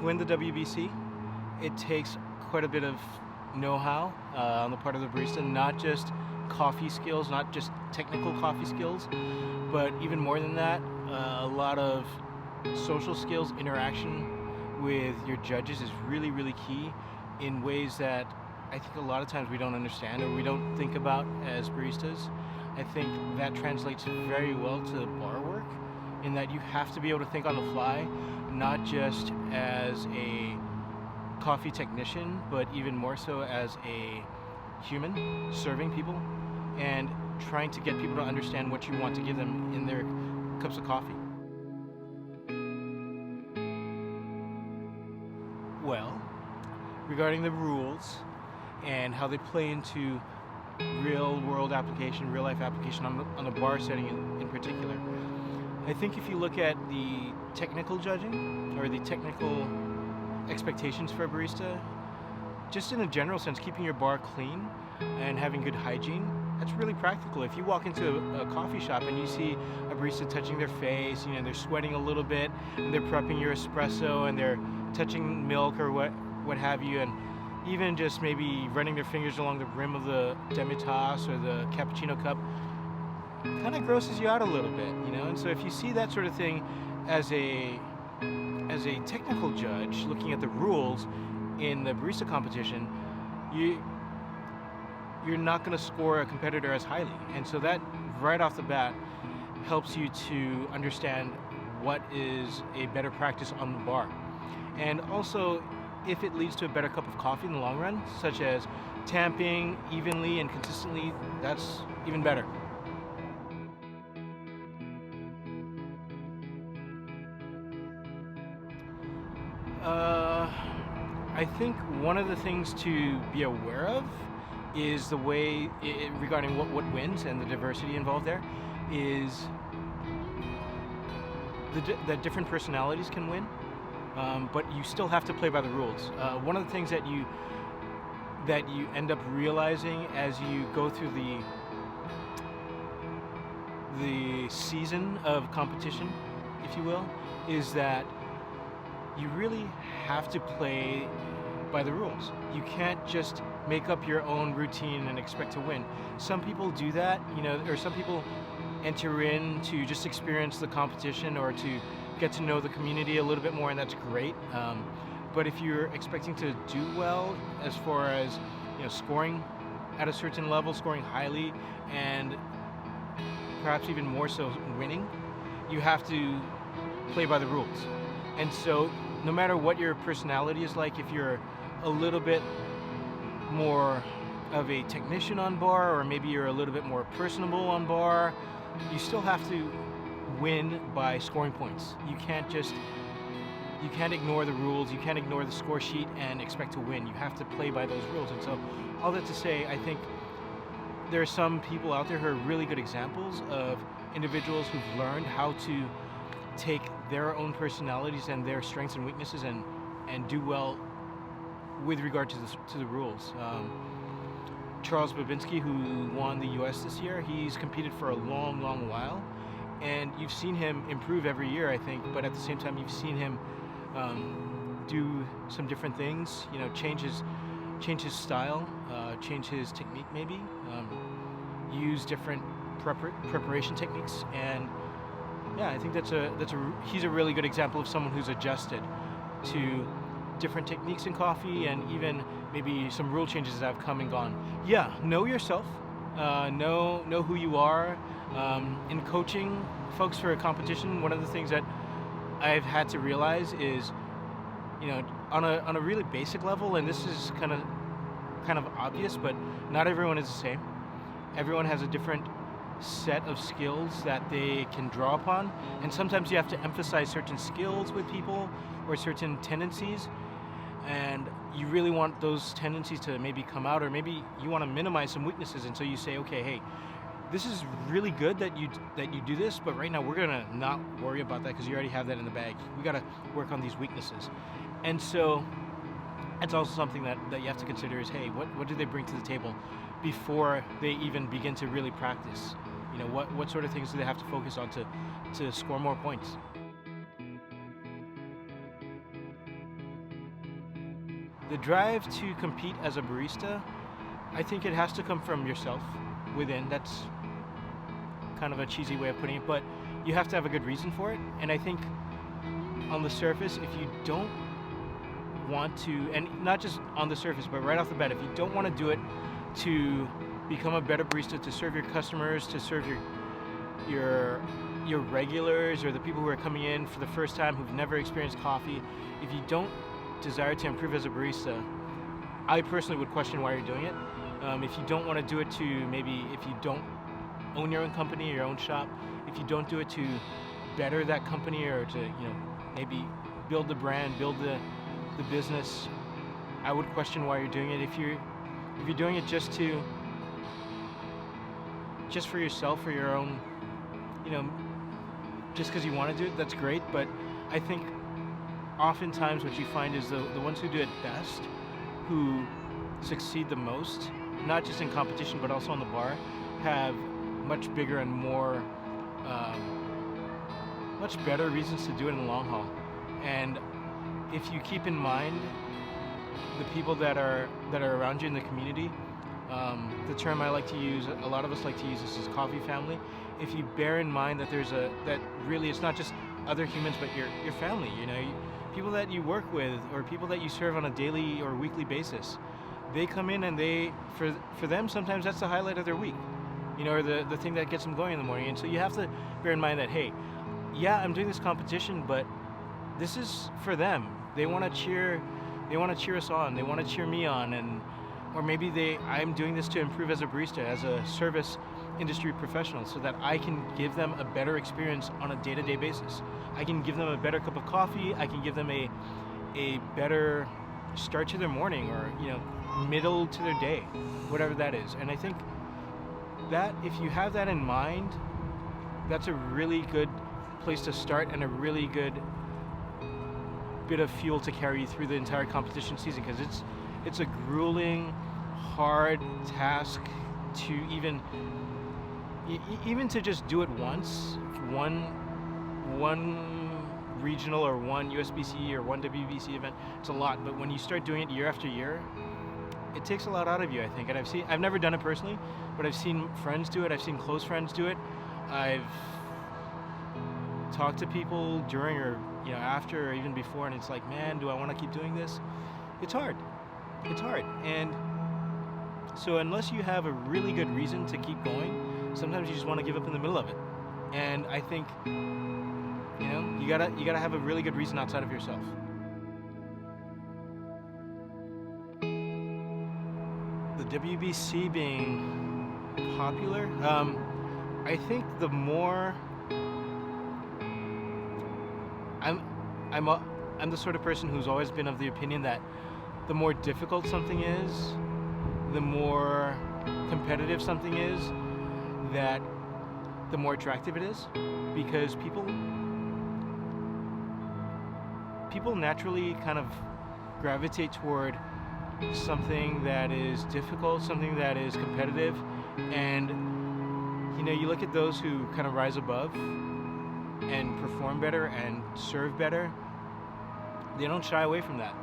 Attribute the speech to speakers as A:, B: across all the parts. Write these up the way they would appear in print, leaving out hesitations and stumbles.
A: win the WBC, it takes quite a bit of know-how on the part of the barista, not just coffee skills, not just technical coffee skills, but even more than that, a lot of social skills, interaction with your judges is really, really key in ways that I think a lot of times we don't understand or we don't think about as baristas. I think that translates very well to bar work in that you have to be able to think on the fly, not just as a coffee technician, but even more so as a human serving people and trying to get people to understand what you want to give them in their cups of coffee. Well, regarding the rules and how they play into real world application, real life application on the bar setting in particular, I think if you look at the technical judging or the technical expectations for a barista, just in a general sense, keeping your bar clean and having good hygiene, that's really practical. If you walk into a coffee shop and you see a barista touching their face, they're sweating a little bit and they're prepping your espresso and they're touching milk or what have you, and even just maybe running their fingers along the rim of the demi-tasse or the cappuccino cup, kind of grosses you out a little bit, And so if you see that sort of thing as a technical judge looking at the rules in the barista competition, you're not going to score a competitor as highly. And so that right off the bat helps you to understand what is a better practice on the bar. And also, if it leads to a better cup of coffee in the long run, such as tamping evenly and consistently, that's even better. I think one of the things to be aware of is the way, regarding what wins and the diversity involved there, is that different personalities can win, but you still have to play by the rules. One of the things that you end up realizing as you go through the season of competition, if you will, is that you really have to play by the rules. You can't just make up your own routine and expect to win. Some people do that, or some people enter in to just experience the competition or to get to know the community a little bit more, and that's great. But if you're expecting to do well as far as scoring at a certain level, scoring highly, and perhaps even more so winning, you have to play by the rules. And so no matter what your personality is like, if you're a little bit more of a technician on bar, or maybe you're a little bit more personable on bar, you still have to win by scoring points. You can't ignore the rules, you can't ignore the score sheet and expect to win. You have to play by those rules. And so all that to say, I think there are some people out there who are really good examples of individuals who've learned how to take their own personalities and their strengths and weaknesses and do well with regard to the rules. Charles Babinski, who won the US this year, he's competed for a long, long while, and you've seen him improve every year, I think, but at the same time you've seen him do some different things, change his style, change his technique maybe, use different preparation techniques, and yeah, I think he's a really good example of someone who's adjusted to different techniques in coffee and even maybe some rule changes that have come and gone. Yeah, know yourself, know who you are. In coaching folks for a competition, one of the things that I've had to realize is, on a really basic level, and this is kind of obvious, but not everyone is the same. Everyone has a different set of skills that they can draw upon, and sometimes you have to emphasize certain skills with people or certain tendencies, and you really want those tendencies to maybe come out, or maybe you want to minimize some weaknesses, and so you say, okay, hey, this is really good that you do this, but right now we're gonna not worry about that because you already have that in the bag. We gotta work on these weaknesses. And so that's also something that you have to consider is, hey, what do they bring to the table before they even begin to really practice? What sort of things do they have to focus on to score more points? The drive to compete as a barista, I think it has to come from yourself within. That's kind of a cheesy way of putting it, but you have to have a good reason for it. And I think on the surface, if you don't want to, and not just on the surface, but right off the bat, if you don't want to do it to become a better barista, to serve your customers, to serve your regulars or the people who are coming in for the first time who've never experienced coffee, if you don't desire to improve as a barista, I personally would question why you're doing it. If you don't want to do it to, maybe if you don't own your own company or your own shop, if you don't do it to better that company or to, maybe build the brand, build the business, I would question why you're doing it. If you're doing it just for yourself or your own, just because you want to do it, that's great. But I think oftentimes what you find is the ones who do it best, who succeed the most, not just in competition but also on the bar, have much bigger and more, much better reasons to do it in the long haul. And if you keep in mind the people that are around you in the community, the term I like to use, a lot of us like to use this, is coffee family. If you bear in mind that that really it's not just other humans but your family, people that you work with or people that you serve on a daily or weekly basis, they come in and for them sometimes that's the highlight of their week, or the thing that gets them going in the morning. And so you have to bear in mind that, hey, yeah, I'm doing this competition, but this is for them. They want to cheer us on. They want to cheer me on, or maybe I'm doing this to improve as a barista, as a service industry professional, so that I can give them a better experience on a day-to-day basis. I can give them a better cup of coffee. I can give them a better start to their morning, or middle to their day, whatever that is. And I think that if you have that in mind, that's a really good place to start and a really good bit of fuel to carry you through the entire competition season, because it's a grueling, hard task to even to just do it once, one regional or one USBC or one WBC event. It's a lot, but when you start doing it year after year, it takes a lot out of you, I think. And I've never done it personally, but I've seen friends do it. I've seen close friends do it. I've talked to people during or after or even before, and it's like, man, do I want to keep doing this? It's hard. And so unless you have a really good reason to keep going, sometimes you just want to give up in the middle of it. And I think you gotta have a really good reason outside of yourself. The WBC being popular, I think the more I'm the sort of person who's always been of the opinion that the more difficult something is, the more competitive something is, that the more attractive it is, because people naturally kind of gravitate toward something that is difficult, something that is competitive. And you look at those who kind of rise above and perform better and serve better, they don't shy away from that.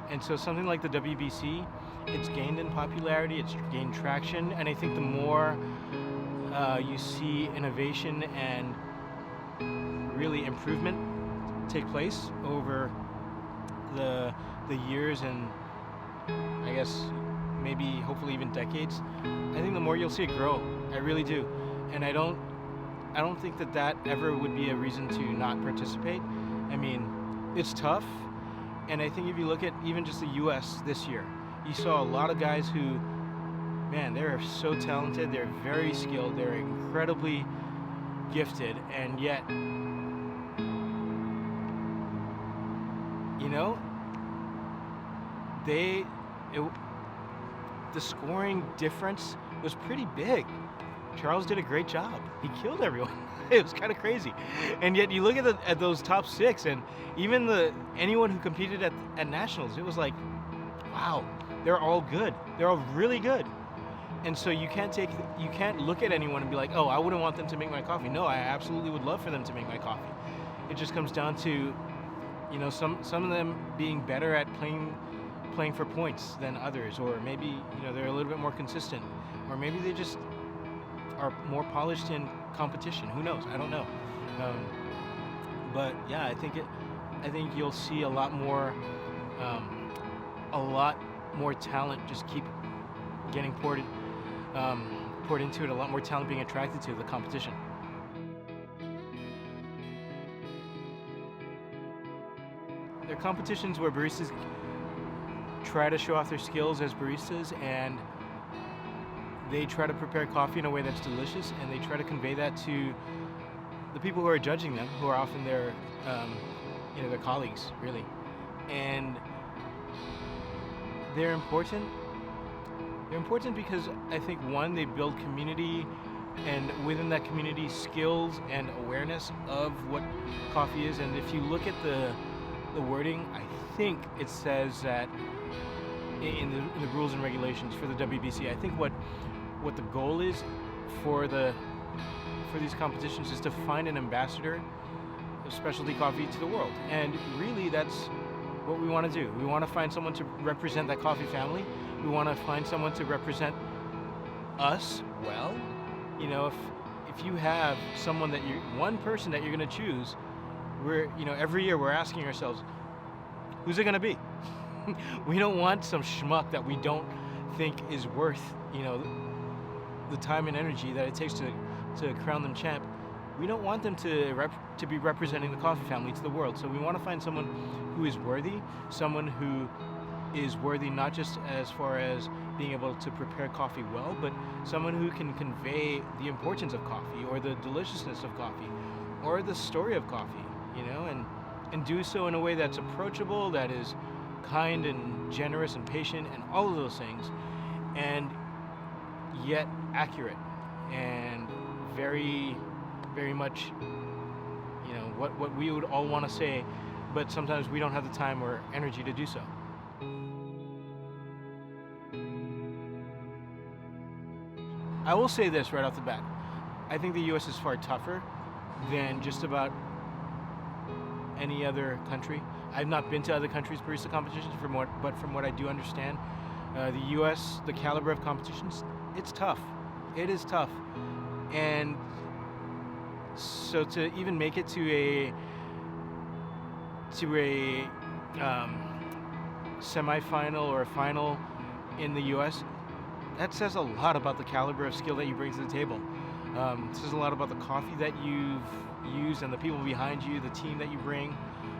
A: And so something like the WBC, it's gained in popularity, it's gained traction, and I think the more you see innovation and really improvement take place over the years and I guess maybe hopefully even decades, I think the more you'll see it grow. I really do. And I don't think that ever would be a reason to not participate. I mean, it's tough, and I think if you look at even just the US this year, you saw a lot of guys who, man, they're so talented, they're very skilled, they're incredibly gifted, and yet, the scoring difference was pretty big. Charles did a great job. He killed everyone. It was kind of crazy. And yet you look at those top six, and even anyone who competed at nationals, it was like, wow, they're all good. They're all really good. And so you can't look at anyone and be like, oh, I wouldn't want them to make my coffee. No, I absolutely would love for them to make my coffee. It just comes down to, some of them being better at playing playing for points than others, or maybe they're a little bit more consistent, or maybe they just are more polished in competition. Who knows? I don't know. But yeah, I think you'll see a lot more talent just keep getting poured into it. A lot more talent being attracted to the competition. There are competitions where baristas try to show off their skills as baristas, and they try to prepare coffee in a way that's delicious, and they try to convey that to the people who are judging them, who are often their colleagues, really. And they're important. They're important because I think, one, they build community, and within that community, skills and awareness of what coffee is. And if you look at the wording, I think it says that in the rules and regulations for the WBC, I think what the goal is for these competitions is to find an ambassador of specialty coffee to the world. And really, that's what we want to do. We want to find someone to represent that coffee family. We want to find someone to represent us well. If you have one person that you're going to choose, every year we're asking ourselves, who's it going to be? We don't want some schmuck that we don't think is worth, the time and energy that it takes to crown them champ. We don't want them to be representing the coffee family to the world. So we want to find someone who is worthy, someone who is worthy not just as far as being able to prepare coffee well, but someone who can convey the importance of coffee, or the deliciousness of coffee, or the story of coffee, and do so in a way that's approachable, that is kind and generous and patient and all of those things, and yet accurate and very, very much, what we would all want to say, but sometimes we don't have the time or energy to do so. I will say this right off the bat. I think the U.S. is far tougher than just about any other country. I've not been to other countries' barista competitions, but from what I do understand, the U.S., the caliber of competitions, it's tough. It is tough. And so to even make it to a semi-final or a final in the U.S., that says a lot about the caliber of skill that you bring to the table. It says a lot about the coffee that you've used and the people behind you, the team that you bring.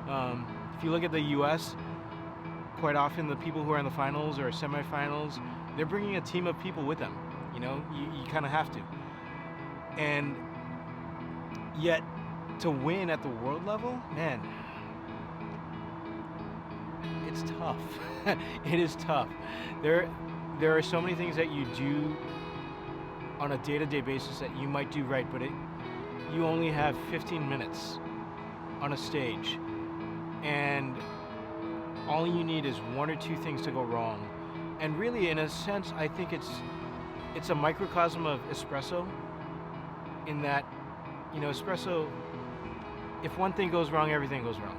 A: If you look at the U.S., quite often the people who are in the finals or semifinals, they're bringing a team of people with them. You kind of have to. And yet, to win at the world level, man, it's tough. It is tough. There are so many things that you do on a day-to-day basis that you might do right, but you only have 15 minutes on a stage, and all you need is one or two things to go wrong. And really, in a sense, I think it's a microcosm of espresso, in that, espresso, if one thing goes wrong, everything goes wrong.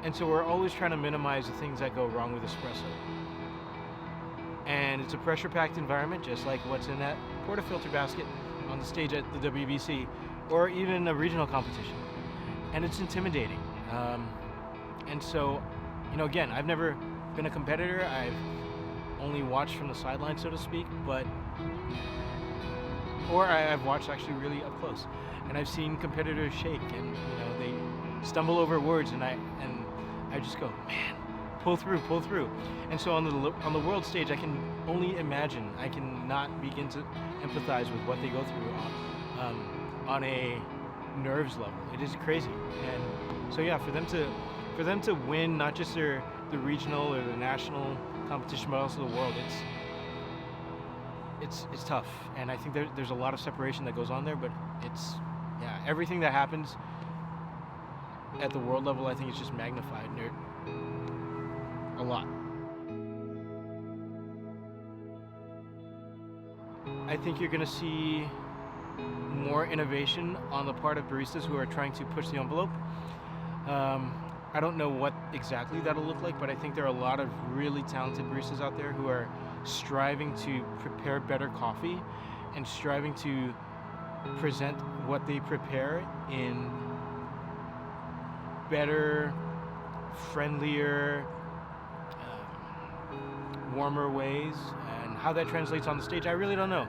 A: And so we're always trying to minimize the things that go wrong with espresso. And it's a pressure-packed environment, just like what's in that portafilter basket on the stage at the WBC, or even a regional competition. And it's intimidating. And so, again, I've never been a competitor. I've only watched from the sidelines, so to speak, or I've watched actually really up close. And I've seen competitors shake, and they stumble over words, and I just go, man, pull through. And so on the world stage, I can only imagine. I cannot begin to empathize with what they go through on a nerves level. It is crazy. And so yeah, for them to win not just the regional or the national competition, but also the world, it's tough. And I think there's a lot of separation that goes on there, but everything that happens at the world level, I think it's just magnified a lot. I think you're going to see more innovation on the part of baristas who are trying to push the envelope. I don't know what exactly that'll look like, but I think there are a lot of really talented baristas out there who are striving to prepare better coffee and striving to present what they prepare in better, friendlier, warmer ways. And how that translates on the stage, I really don't know.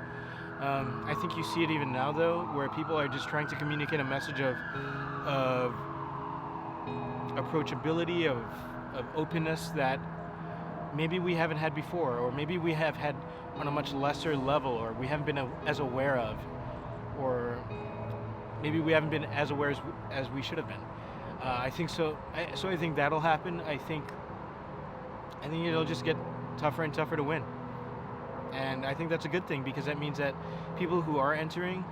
A: I think you see it even now, though, where people are just trying to communicate a message of approachability, of openness that maybe we haven't had before, or maybe we have had on a much lesser level, or we haven't been as aware of, or maybe we haven't been as aware as we should have been. I think so. So I think that'll happen. I think it'll just get tougher and tougher to win, and I think that's a good thing, because that means that people who are entering,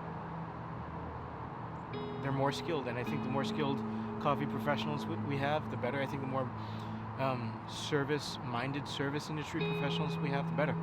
A: they're more skilled, and I think the more skilled coffee professionals we have, the better. I think the more service-minded service industry professionals we have, the better.